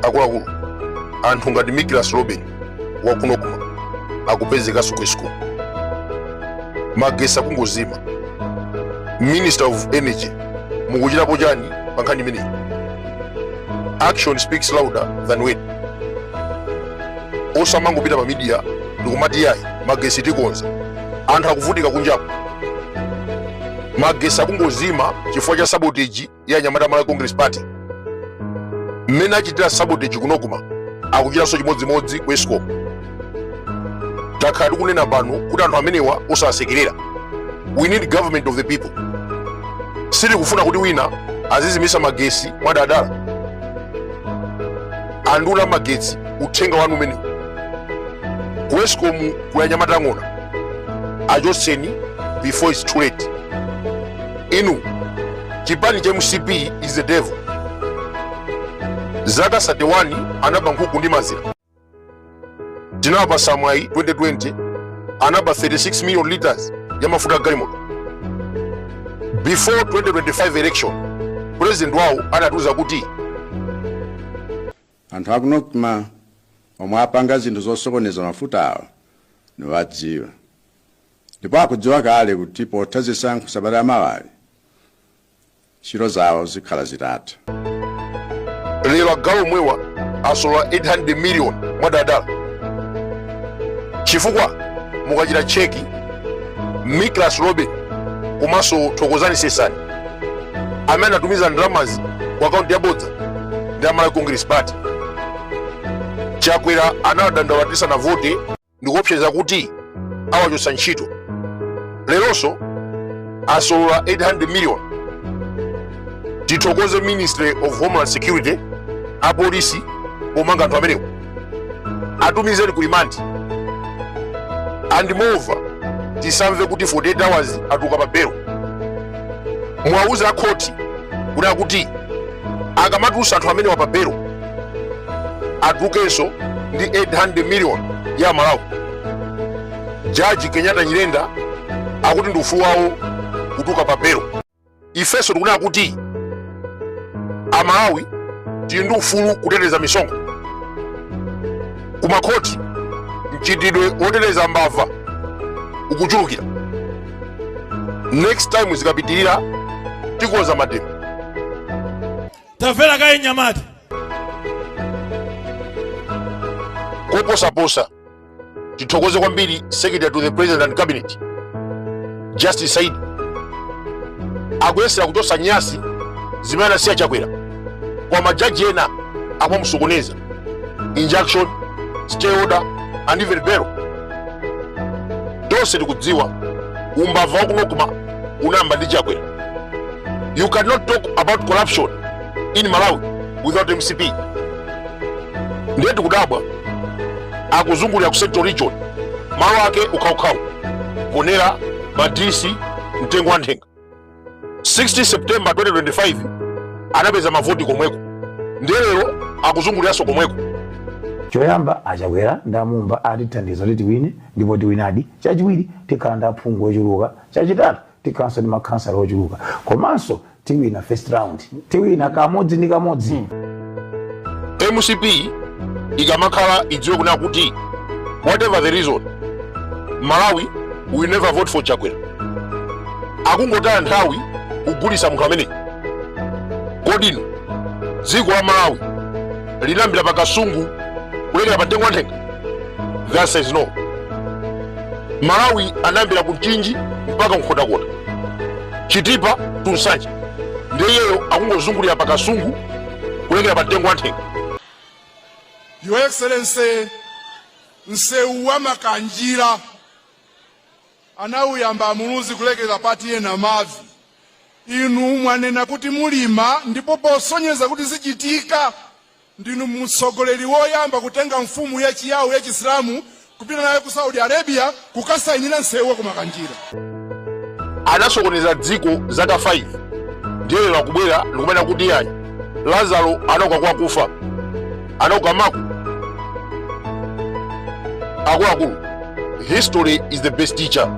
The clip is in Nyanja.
akuluakulu anthu ngati Miklas Robin wakunokuma akupezekanso kwesiko magesi akungozima. Minister of Energy mukuchitapo chani pa nkhani imeneyi? Action speaks louder than word. Osamangopita pa media ndikumati yayi magesi tikonza, anthu akuvutika kunjapo. Magesi akungozima chifukwa cha sabotage ya anyamata a Congress Party. Mmene achitira sabotage kunokuma akuchitanso chimodzimodzi ku Eskom. Takhala tikunena pano kuti anthu amenewa osasekerera. We need government of the people. Sili kufuna kuti wina azizimisa magesi mwadadala. Andula magetsi uthenga wanu umene ku Eskom kuli anyamata ang'ono achoseni before it's too late. Inu chipani cha MCP is the devil. Zaka 31 anaba nkhuku ndi mazira. Tinapa samwai 2020 anaba 36 million liters ya mafuta galimoto. Before 2025 election, president wao anatuza kuti anthu akunokuma omwe apanga zinthu zosokoneza mafuta awo niwadziwa. Ndipo akudziwa kale kuti potazisa sabata ya mawali ntchito zawo zikhala zitatha. Lero gawo mwewa asola 800 million mwadadala. Chifukwa mukachita cheki Miklas Robin komanso Thokozani Sesani amene anatumiza ndalamazi ku akaunti yabodza ndi a Congress Party. Chakwera anawadandawatisa na vote ndikuopseza kuti awachotsa ntchito. Leronso asola 800 million. Tithokoze Ministry of Homeland Security, apolisi pomanga anthu amenewo atumizeni ku remand. And moreover, tisamve kuti 48 hours atuka pa belo. Mwauza akhoti kuna kuti akamatusa anthu amenewa pa belo atukenso ndi 800 million ya Malawi. Jaji Kenyatta Nyirenda akuti ndi ufulu wawo kutuka pa belo. Ifenso tikuna kuti Amalawi tili ndi ufulu kuteteza misongo. Ku Makhothi mchitidwe woteteza mbava ukuchulukira. Next time zikapitirira tikoza mademo. Tafera kaye Nyamata. Koposa tithokoze kwambiri Secretary to the President and Cabinet Justice Said akuyesera kuchotsa nyasi zimene asiya Chakwera kwa majaji ena akwamusokoneza injunction, stay order and even bail. Tonse tikudziwa umbava wakunokuma unamba ndi Chakwera. You cannot talk about corruption in Malawi without MCP. Ndiye tikudabwa akuzungulira ku Central Region malo ake ukhawukhawu ponera madisi mtengo wa nthenga. 60 September 2025 anapeza mavoti komweko. Ndiye lero akuzunguliranso komweko. Choyamba Chakwera ndamumba atithandiza kuti tiwine ndipo tiwinadi. Chachiwiri tikhala ndi aphungu ochuluka. Chachitatu tikhalanso ndi makhansala ochuluka. Komanso tiwina first round. Tiwina kamodzi ndi kamodzi. MCP ikamakhala idziwe kuna kuti whatever the reason Malawi will never vote for Chakwera. Akungotaya nthawi kugulisa munthu amene. Kodino dziko la Malawi linambira pakasungu kulekera pa mtengo wa nthenga? That says no. Malawi anambira ku Mchinji mpaka Nkhotakota, Chitipa Tunsanje. Ndiyeyo akungozungulira pakasungu kulekera pa mtengo wa nthenga. Your Excellency Nseuwa Makanjira anawuyamba amuluzi kulekeza pati yena mavi. Inu mwanena kuti mulima ndipo posonyeza kuti zichitika ndinu mtsogoleri woyamba kutenga mfumu ya chiyawu ya Chisilamu kupita nayo ku Saudi Arabia kukasayinira Nseuwa ku Makanjira. Anasokoneza dziko zaka 5. Ndiye wakubwera ndikumena kuti yayi Lazaro anauka kwa kufa. Anauka maku. Akuluakulu, history is the best teacher.